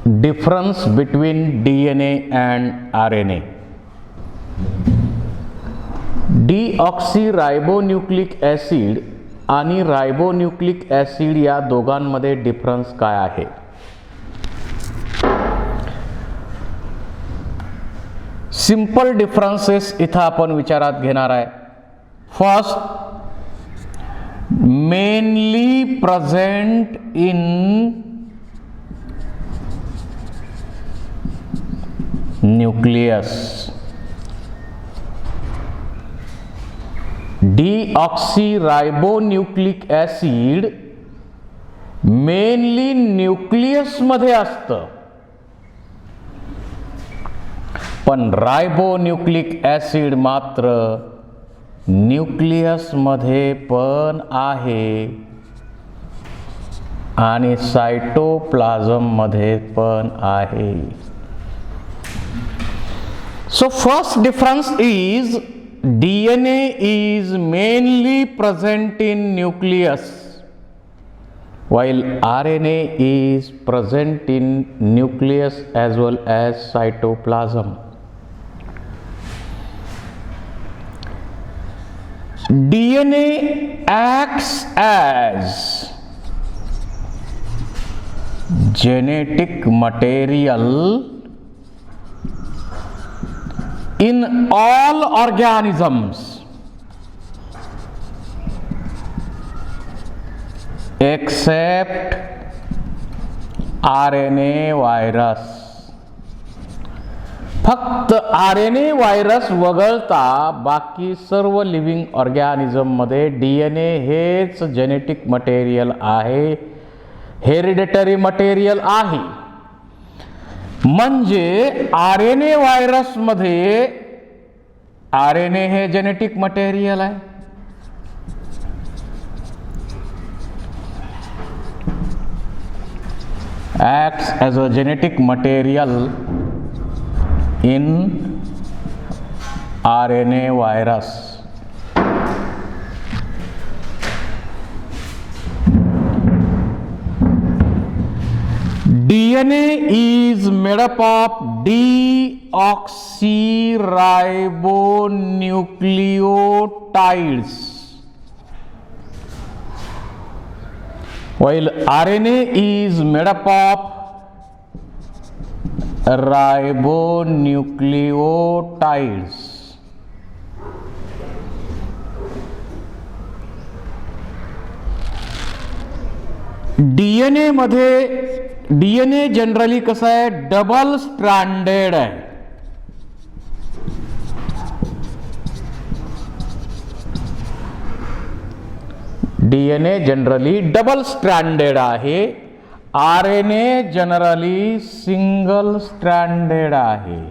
difference between DNA and RNA. Deoxyribonucleic acid आणि ribonucleic acid या दोघांमध्ये डिफरन्स काय आहे? सिंपल डिफरन्सेस इथं आपण विचारात घेणार आहे. First, mainly present in nucleus. Deoxyribonucleic acid mainly न्यूक्लियसमध्ये असतं, पण रायबोन्यूक्लिक ॲसिड मात्र न्यूक्लियसमध्ये पण आहे आणि सायटोप्लाझममध्ये पण आहे. So first difference is DNA is mainly present in nucleus while RNA is present in nucleus as well as cytoplasm. DNA acts as genetic material in all organisms except RNA virus. फक्त RNA virus वगळता बाकी सर्व living ऑर्गॅनिझममध्ये DNA हेच genetic material आहे, hereditary material आहे. म्हणजे RNA व्हायरसमध्ये RNA हे genetic material आहे, acts as a genetic material in RNA virus. DNA is made up of deoxyribonucleotides, while RNA is made up of ribonucleotides. DNA मध्ये DNA generally कसं आहे, double stranded आहे. DNA generally double stranded आहे, RNA generally single stranded आहे.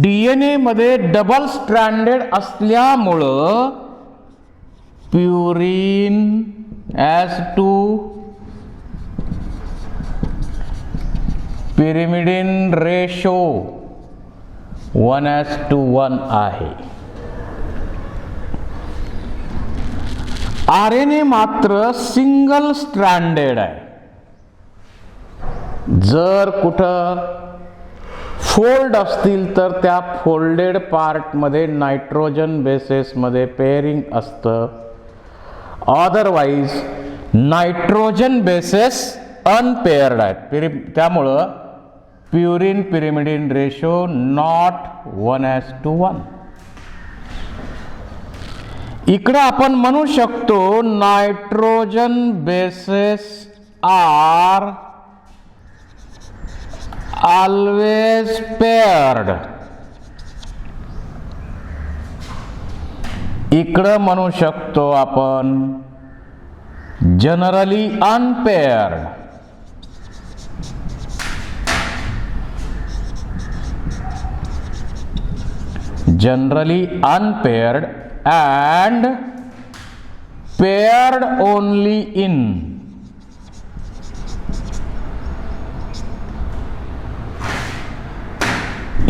DNA मध्ये double stranded असल्यामुळं purine as2 pyrimidine ratio 1:1 आहे. RNA मात्र सिंगल स्ट्रँडेड आहे. जर कुठं फोल्ड असतील तर त्या फोल्डेड पार्टमध्ये नायट्रोजन बेसेसमध्ये पेअरिंग असतं, अदरवाईज नायट्रोजन बेसेस अनपेअर्ड आहेत. त्यामुळं प्युरिन पिरिमिडिन रेशो नॉट 1:1. इकडं आपण म्हणू शकतो nitrogen bases are always paired. इकडं म्हणू शकतो आपण generally unpaired. Generally unpaired and paired only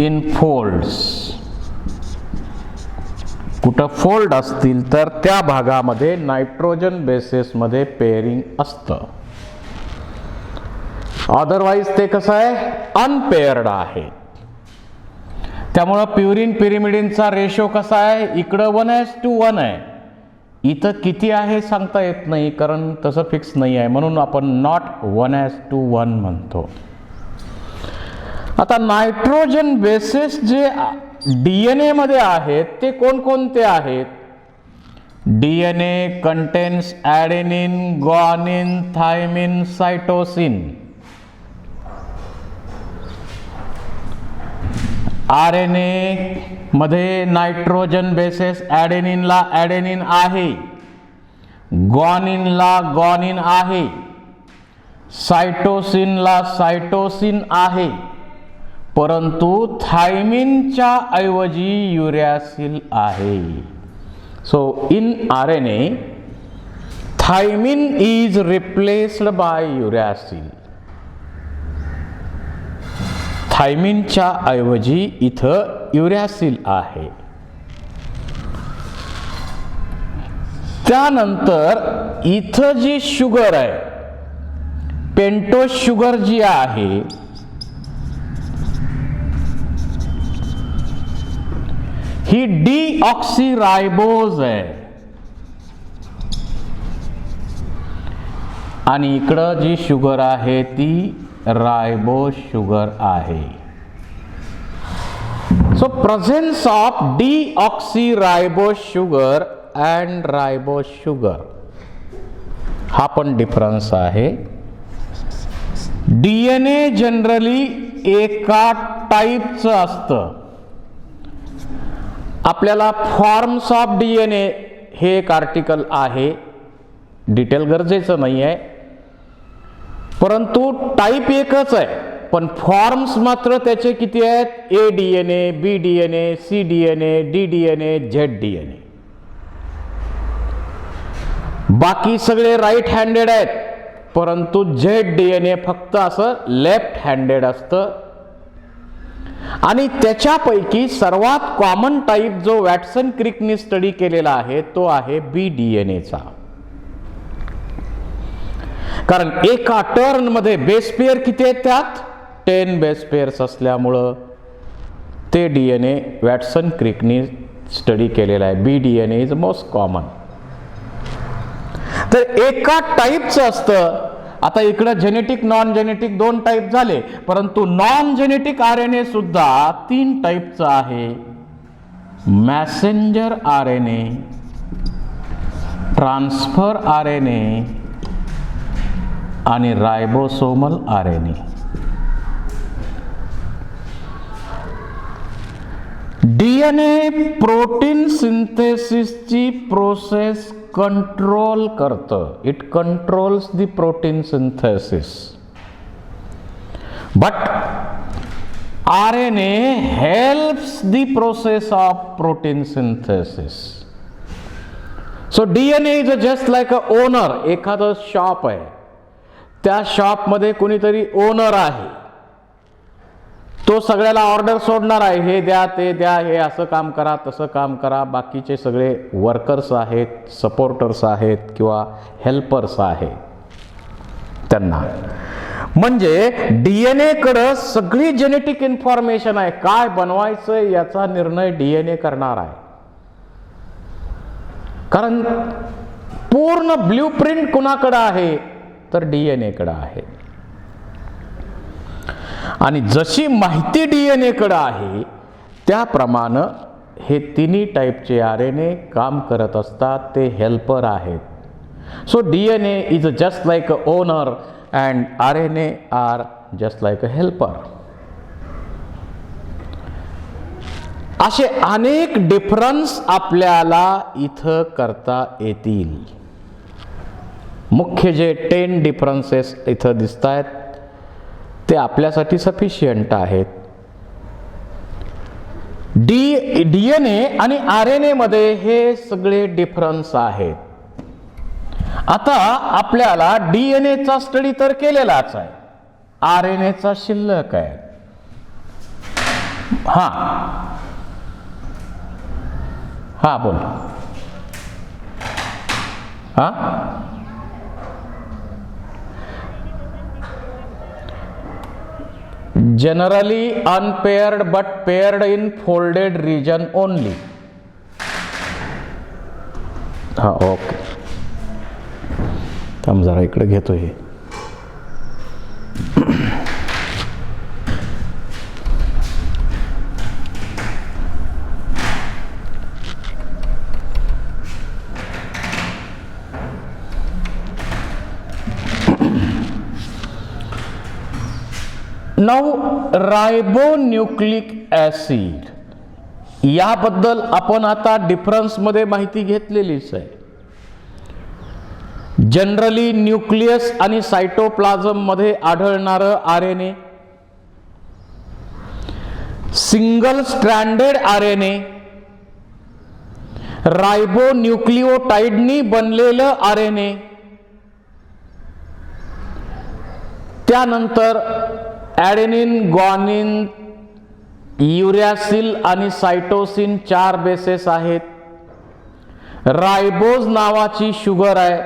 in folds. कुठं फोल्ड असतील तर त्या भागामध्ये नायट्रोजन बेसेसमध्ये पेअरिंग असतं. अदरवाईज ते कसं आहे, अनपेअर्ड आहे. त्यामुळं प्युरिन पिरिमिडिनचा रेशो कसा आहे, इकडं 1:1 आहे, इथं किती आहे सांगता येत नाही, कारण तसं फिक्स नाही आहे, म्हणून आपण नॉट 1:1 म्हणतो. आता नायट्रोजन बेसेस जे DNA मध्ये आहेत ते कोणकोणते आहेत? DNA contains adenine, guanine, thymine, cytosine. RNA मध्ये नायट्रोजन बेसेस ॲडेनिनला ॲडेनिन आहे, ग्वानिनला ग्वानिन आहे, सायटोसिनला सायटोसिन आहे, परंतु थायमिनच्या ऐवजी युरॅसिल आहे. So in RNA thymine is replaced by uracil. थायमिनच्या ऐवजी इथं युरॅसिल आहे. त्यानंतर इथं जी शुगर आहे, पेंटोज शुगर जी आहे, ही डीऑक्सीरायबोज आहे आणि इकडं जी शुगर आहे ती रायबोज शुगर आहे. So presence of deoxyribose sugar and ribose sugar हा पण डिफरन्स आहे. DNA जनरली एका टाईपचं असतं. आपल्याला फॉर्म्स ऑफ DNA हे एक आर्टिकल आहे, डिटेल गरजेचं नाही आहे, परंतु टाईप एकच आहे, पण फॉर्म्स मात्र त्याचे किती आहेत? ADNA, BDNA, cDNA, DDNA, ZDNA. बाकी सगळे राईट हँडेड आहेत, परंतु ZDNA फक्त असं लेफ्ट हँडेड असतं. आणि त्याच्यापैकी सर्वात कॉमन टाईप जो वॅटसन क्रिकने स्टडी केलेला आहे तो आहे BDNA चा. कारण एका टर्न मध्ये बेस पेअर किती आहेत? त्यात 10 बेस पेअर्स असल्यामुळं ते DNA वॅटसन क्रिकने स्टडी केलेला आहे. BDNA is most common. तर एका टाईपचं असतं. आता इकडं जेनेटिक नॉन जेनेटिक 2 टाईप झाले, परंतु नॉन जेनेटिक RNA सुद्धा 3 टाईपचं आहे. मॅसेंजर RNA, ट्रान्सफर RNA आणि रायबोसोमल RNA. DNA प्रोटीन सिंथेसिसची प्रोसेस कंट्रोल करतं. It controls the protein synthesis. But RNA helps the process of protein synthesis. So DNA is just like a owner. एखादं shop आहे, त्या शॉपमध्ये कोणीतरी owner आहे, तो सगळ्याला ऑर्डर सोडणार आहे, हे द्या ते द्या, हे असं काम करा तसं काम करा. बाकीचे सगळे वर्कर्स आहेत, सपोर्टर्स आहेत किंवा हेल्पर्स आहेत त्यांना. म्हणजे DNA कडे सगळी जेनेटिक इन्फॉर्मेशन आहे. काय बनवायचं याचा निर्णय DNA करणार आहे. कारण पूर्ण ब्ल्यूप्रिंट कुणाकडे आहे? तर DNA कडे आहे. आणि जशी माहिती DNA कडे आहे त्याप्रमाणे हे तिन्ही टाईपचे RNA काम करत असतात. ते हेल्पर आहेत. So DNA is just like a owner and RNA are just like a helper. असे अनेक डिफरन्स आपल्याला इथं करता येतील. मुख्य जे 10 डिफरन्सेस इथं दिसत आहेत ते आपल्यासाठी सफिशियंट आहेत. DNA आणि RNA मध्ये हे सगळे डिफरन्स आहेत. आता आपल्याला DNA चा स्टडी तर केलेलाच आहे, RNA चा शिल्लक आहे. हा बोल. हा generally unpaired but paired in folded region only. हा ओके, थांब जरा इकडे घेतो हे. नाउ रायबोन्यूक्लिक ॲसिड याबद्दल आपण आता डिफरन्समध्ये माहिती घेतलेलीच आहे. जनरली न्यूक्लियस आणि सायटोप्लाझम मध्ये आढळणारं RNA, सिंगल स्ट्रँडेड RNA, रायबोन्यूक्लिओटाइडनी बनलेलं RNA, त्यानंतर ॲडेनिन, ग्वानिन, युरॅसिल आणि सायटोसिन 4 बेसेस आहेत. रायबोज नावाची शुगर आहे,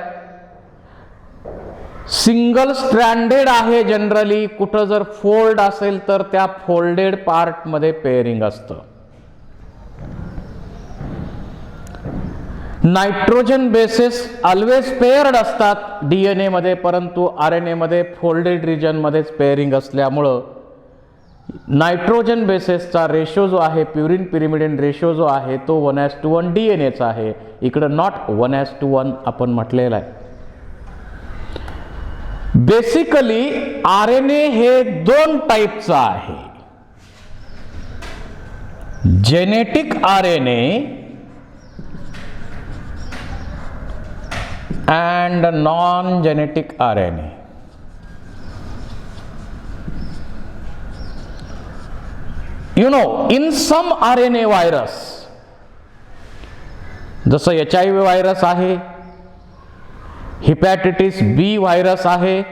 सिंगल स्ट्रँडेड आहे. जनरली कुठं जर फोल्ड असेल तर त्या फोल्डेड पार्ट मध्ये पेअरिंग असतं. नायट्रोजन बेसेस ऑलवेज पेअर्ड असतात DNA मध्ये, परंतु RNA मध्ये फोल्डेड रिजन मध्येच पेअरिंग असल्यामुळं नायट्रोजन बेसेसचा रेशो जो आहे, प्युरिन पिरिमिडिन रेशो जो आहे, तो 1:1 DNAचा आहे. इकडं नॉट 1:1 आपण म्हटलेलं आहे. बेसिकली RNA हे 2 टाईपचा आहे, genetic RNA and non-genetic RNA. You know, in some RNA virus, जसं HIV व्हायरस आहे, हिपॅटायटिस B व्हायरस आहे,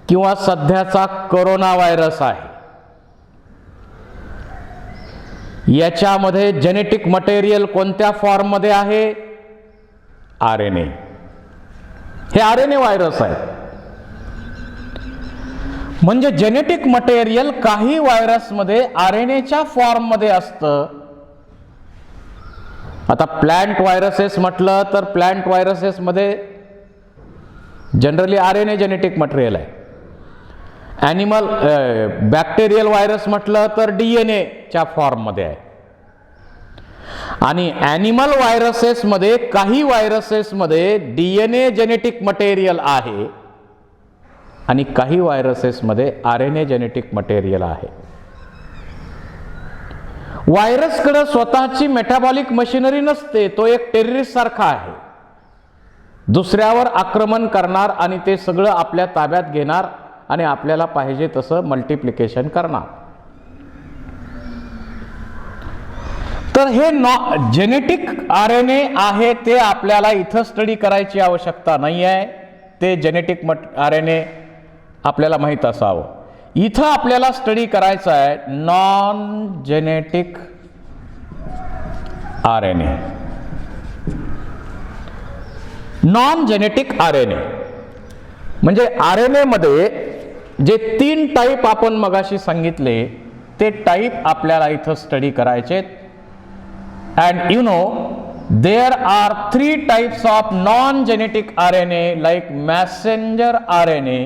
किंवा सध्याचा कोरोना व्हायरस आहे, याच्यामध्ये जेनेटिक मटेरियल कोणत्या फॉर्म मध्ये आहे? RNA. हे RNA व्हायरस आहे. म्हणजे जेनेटिक मटेरियल काही व्हायरस मध्ये RNAच्या फॉर्म मध्ये असतं. आता प्लांट व्हायरसेस म्हटलं तर प्लांट व्हायरसेस मध्ये जनरली RNA जेनेटिक मटेरियल आहे. ॲनिमल बॅक्टेरियल व्हायरस म्हटलं तर DNA च्या फॉर्म मध्ये आहे. आणि ॲनिमल व्हायरसेस मध्ये, काही व्हायरसेस मध्ये DNA जेनेटिक मटेरियल आहे आणि काही व्हायरसेस मध्ये RNA जेनेटिक मटेरियल आहे. व्हायरसकडे स्वतःची मेटाबॉलिक मशिनरी नसते, तो एक टेररिस्ट सारखा आहे, दुसऱ्यावर आक्रमण करणार आणि ते सगळं आपल्या ताब्यात घेणार आणि आपल्याला पाहिजे तसं मल्टिप्लिकेशन करणार. तर हे जेनेटिक RNA आहे, ते आपल्याला इथं स्टडी करायची आवश्यकता नाही आहे. ते जेनेटिक RNA आपल्याला माहीत असावं. इथं आपल्याला स्टडी करायचं आहे non genetic RNA. Non genetic RNA म्हणजे RNA मध्ये जे 3 टाईप आपण मगाशी सांगितले, ते टाईप आपल्याला इथं स्टडी करायचे. And you know, there are 3 types of non-genetic RNA like messenger RNA,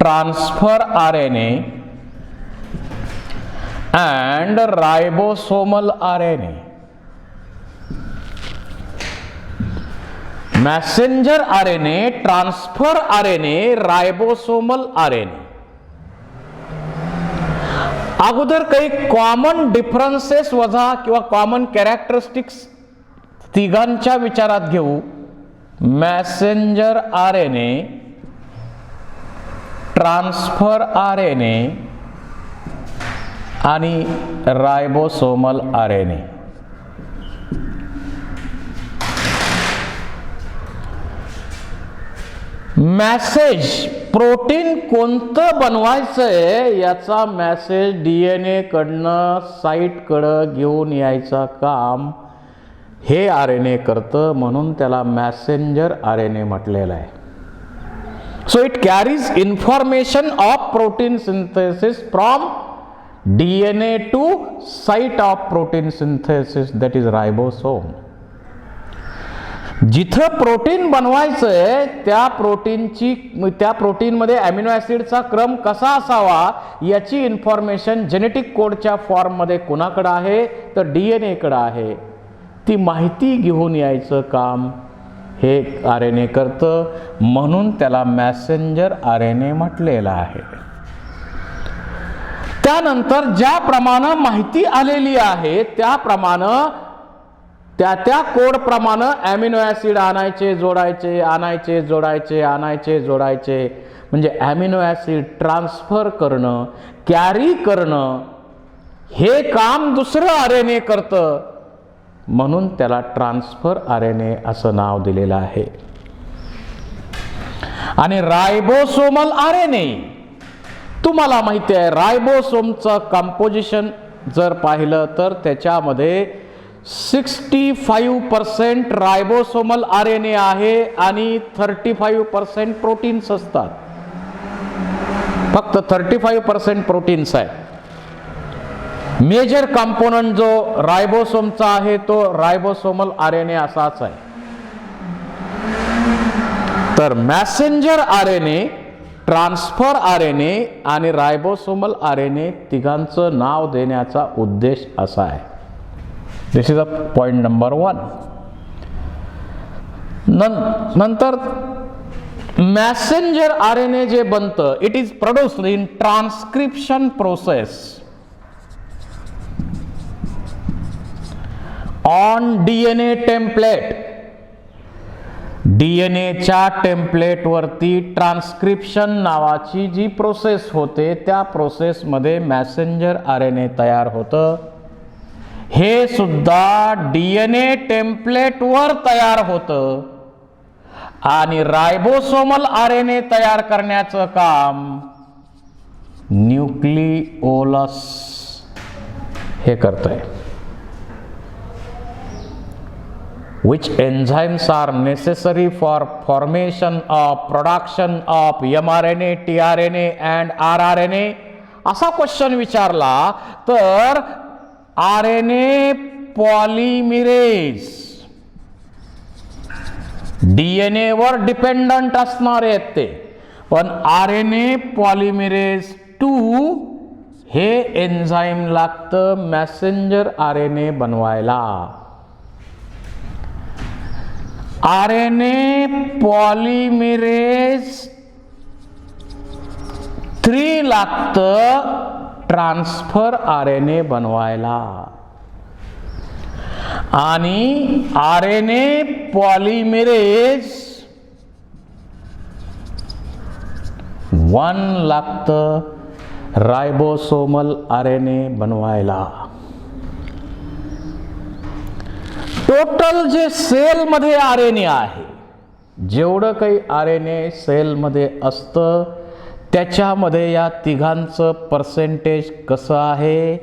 transfer RNA and ribosomal RNA. Messenger RNA, transfer RNA, ribosomal RNA. अगोदर काही कॉमन डिफरन्सेस वजा किंवा कॉमन कॅरेक्टरिस्टिक्स तिघांच्या विचारात घेऊ. मेसेंजर RNA, ट्रान्सफर RNA आणि ribosomal RNA. Message protein कोणतं बनवायचंय याचा मेसेज डीएनए कडनं साईटकडं घेऊन यायचं काम हे आरएनए करतं, म्हणून त्याला मॅसेंजर आरएनए म्हटलेलं आहे. So it carries information of protein synthesis from DNA to site of protein synthesis, that is ribosome. जिथं प्रोटीन बनवायचंय त्या प्रोटीनमध्ये अमिनो ॲसिडचा क्रम कसा असावा याची इन्फॉर्मेशन जेनेटिक कोडच्या फॉर्ममध्ये कुणाकडे आहे तर डीएनए कडे आहे. ती माहिती घेऊन यायचं काम हे आरएनए करतं, म्हणून त्याला मॅसेंजर आरएनए म्हटलेलं आहे. त्यानंतर ज्याप्रमाणे माहिती आलेली आहे त्याप्रमाणे त्या कोड प्रमाणे अमिनो ॲसिड आणायचे जोडायचे, आणायचे जोडायचे, आणायचे जोडायचे, म्हणजे अमिनो ॲसिड ट्रान्सफर करणं, कॅरी करणं हे काम दुसरं आरएनए करतं, म्हणून त्याला ट्रान्सफर आरएनए असं नाव दिलेलं आहे. आणि रायबोसोमल आरएनए तुम्हाला माहिती आहे, रायबोसोमचं कंपोजिशन जर पाहिलं तर त्याच्यामध्ये 65% रायबोसोमल आरएनए आहे आणि 35% प्रोटीन्स असतात. फक्त 35% प्रोटीन्स आहे. मेजर कंपोनंट जो रायबोसोमचा आहे तो रायबोसोमल आरएनए असाच आहे. तर मॅसेंजर आरएनए, ट्रान्सफर आरएनए आणि रायबोसोमल आरएनए तिघांचं नाव देण्याचा उद्देश असा आहे. This is a point number 1. नंतर मॅसेंजर आरएनए जे बनतं, it is produced in transcription process on DNA template. डीएनएच्या टेम्पलेटवरती ट्रान्सक्रिप्शन नावाची जी प्रोसेस होते त्या प्रोसेसमध्ये मॅसेंजर आरएनए तयार होतं. हे सुद्धा डीएनए टेम्पलेटवर तयार होतं आणि रायबोसोमल आरएनए तयार करण्याचं काम न्यूक्लिओलस हे करतंय. Which enzymes are necessary for formation of production of mRNA, tRNA and rRNA? असा क्वेश्चन विचारला तर आरएनए पॉलिमरेज डीएनए वर डिपेंडंट असणार आहेत ते, पण आरएनए पॉलिमरेज 2 हे एन्झाईम लागतं मॅसेंजर आरएनए बनवायला. आरएनए पॉलिमरेज 3 लागतं ट्रान्सफर आरएनए बनवायला आणि आरएनए पॉलिमरेज 1 लागतं रायबोसोमल आरएनए बनवायला. टोटल जे सेलमध्ये आरएनए आहे, जेवढं काही आरएनए सेलमध्ये असतं त्याच्यामध्ये या तिघांचं पर्सेंटेज कसं आहे,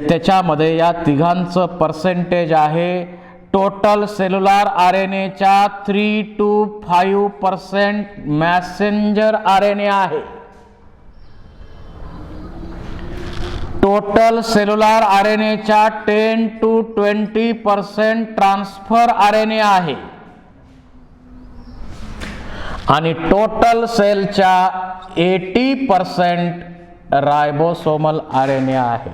त्याच्यामध्ये या तिघांचं पर्सेंटेज आहे टोटल सेल्युलर आरएनएच्या 3 to 5% मॅसेंजर आरएनए आहे. टोटल सेल्युलर आरएनएच्या 10 to 20% ट्रान्सफर आरएनए आहे आणि टोटल सेलच्या 80% रायबोसोमल आरएनए आहे.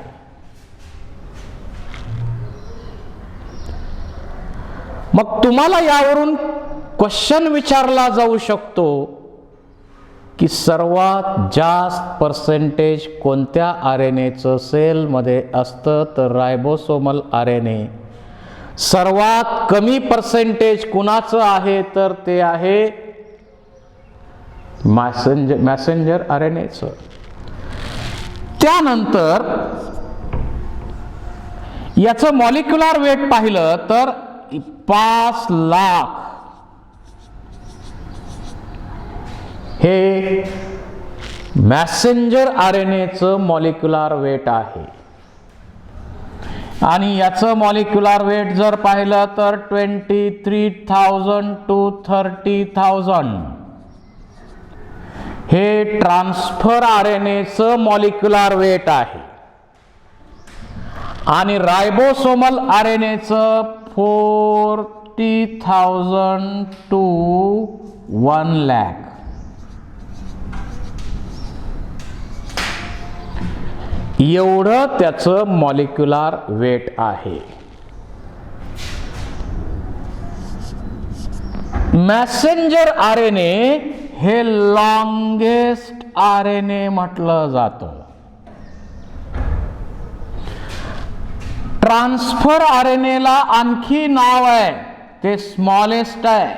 मग तुम्हाला यावरून क्वेश्चन विचारला जाऊ शकतो की सर्वात जास्त पर्सेंटेज कोणत्या आरएनएचं सेलमध्ये असतं तर रायबोसोमल आरएनए. सर्वात कमी पर्सेंटेज कुणाचं आहे तर ते आहे मॅसेंजर आरएनएचं. त्यानंतर याचं मॉलिक्युलर वेट पाहिलं तर 5 लाख हे मॅसेंजर RNAचं मॉलिक्युलर वेट आहे आणि याचं मॉलिक्युलर वेट जर पाहिलं तर 23,000 to 30,000 हे ट्रान्सफर RNAचं मॉलिक्युलर वेट आहे आणि रायबोसोमल RNAचं 40,000 to 1 lakh. एवढं त्याचं मॉलिक्युलर वेट आहे. मॅसेंजर RNA हे लॉंगेस्ट RNA म्हटलं जातं. ट्रान्सफर RNA ला आणखी नाव आहे, ते स्मॉलेस्ट आहे.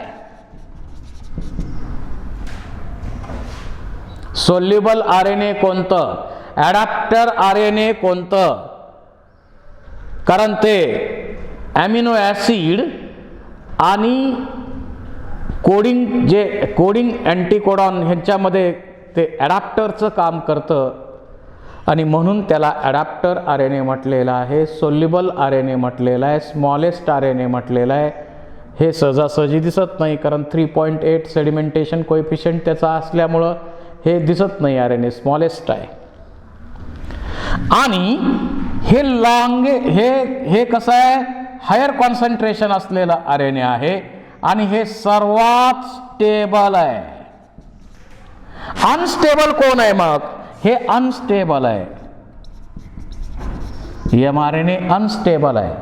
सोल्युबल RNA कोणतं, ॲडॅप्टर RNA कोणतं, कारण ते ॲमिनो ॲसिड आणि कोडिंग अँटीकोडॉन ह्यांच्यामध्ये ते ॲडॅप्टरचं काम करतं आणि म्हणून त्याला ॲडॅप्टर RNA म्हटलेलं आहे, सोल्युबल RNA म्हटलेलं आहे, स्मॉलेस्ट RNA म्हटलेलं आहे. हे सहजासहजी दिसत नाही कारण 3.8 सेडिमेंटेशन कोएफिशियंट त्याचा असल्यामुळं हे दिसत नाही. RNA स्मॉलेस्ट आहे आणि हे कसं आहे, हायर कॉन्सन्ट्रेशन असलेलं RNA आहे आणि हे सर्वात स्टेबल आहे. अनस्टेबल कोण आहे मग, हे अनस्टेबल आहे. mRNA अनस्टेबल आहे.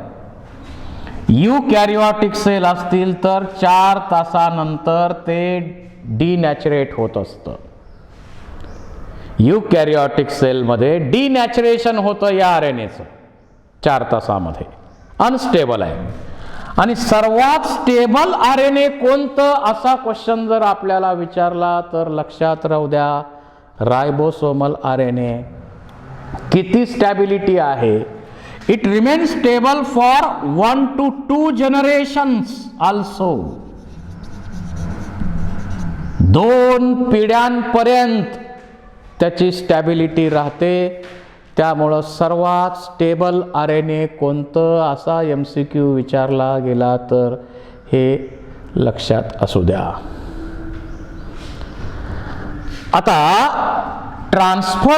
यूकॅरियोटिक सेल असतील तर 4 तासानंतर ते डिनॅचरेट होत असतं. यूकॅरियोटिक सेलमध्ये डिनॅचरेशन होतं या RNAचं 4 तासामध्ये. अनस्टेबल आहे. आणि सर्वात स्टेबल RNA कोणतं असा क्वेश्चन जर आपल्याला विचारला तर लक्षात राहू द्या, रायबोसोमल RNA. किती स्टॅबिलिटी आहे, it remains stable for 1 to 2 generations also. 2 पिढ्यांपर्यंत त्याची स्टॅबिलिटी राहते. त्यामुळं सर्वात स्टेबल RNA कोणतं असा MCQ विचारला गेला तर हे लक्षात असू द्या. आता ट्रान्सफर